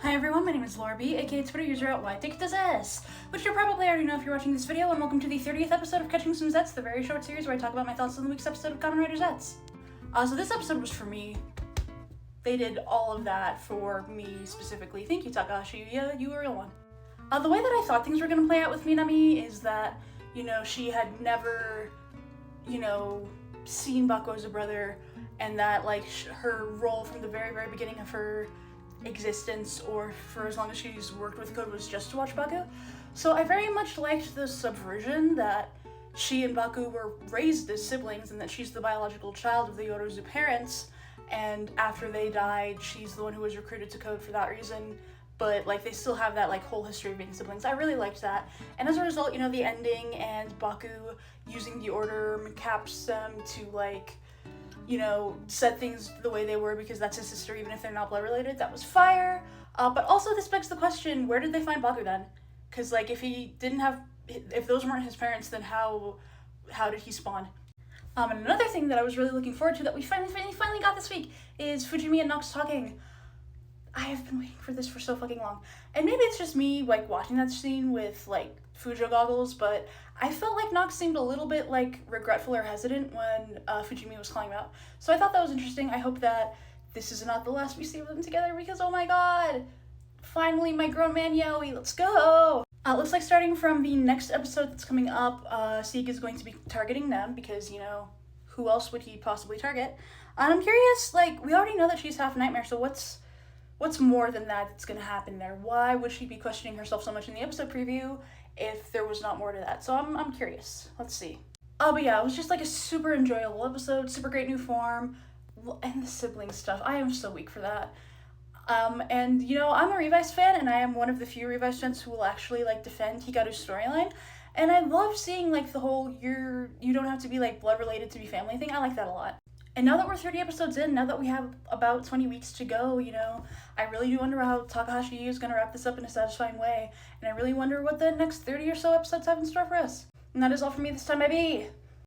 Hi everyone, my name is Laura B, aka Twitter user at zeztz, which you probably already know if you're watching this video, and welcome to the 30th episode of Catching Some Zets, the very short series where I talk about my thoughts on the week's episode of Kamen Rider Zets. So this episode was for me. They did all of that for me specifically. Thank you, Takahashi. Yeah, you were a real one. The way that I thought things were going to play out with Minami is that, she had never, seen Baku as a brother, and that, her role from the very, very beginning of her existence, or for as long as she's worked with Code, was just to watch Baku. So I very much liked the subversion that she and Baku were raised as siblings, and that she's the biological child of the Yorozu parents, and after they died, she's the one who was recruited to Code for that reason, but they still have that whole history of being siblings. I really liked that, and as a result, the ending and Baku using the order caps them to set things the way they were because that's his sister, even if they're not blood related. That was fire. But also this begs the question, where did they find Baku then? Because if those weren't his parents, then how did he spawn? And another thing that I was really looking forward to that we finally got this week is Fujimi and Nox talking. I have been waiting for this for so fucking long. And maybe it's just me watching that scene with Fujo goggles, but I felt like Nox seemed a little bit regretful or hesitant when Fujimi was calling him out. So I thought that was interesting. I hope that this is not the last we see of them together because, oh my god, finally my grown man Yaoi, let's go! Looks like starting from the next episode that's coming up, Sieg is going to be targeting them because, who else would he possibly target? And I'm curious, we already know that she's half nightmare, so what's more than that's gonna happen there? Why would she be questioning herself so much in the episode preview if there was not more to that? So I'm curious. Let's see. But yeah, it was just a super enjoyable episode, super great new form, and the sibling stuff. I am so weak for that. And I'm a Revice fan, and I am one of the few Revice fans who will actually defend Hikaru's storyline. And I love seeing the whole you don't have to be blood related to be family thing. I like that a lot. And now that we're 30 episodes in, now that we have about 20 weeks to go, I really do wonder how Takahashi is going to wrap this up in a satisfying way. And I really wonder what the next 30 or so episodes have in store for us. And that is all for me this time, baby.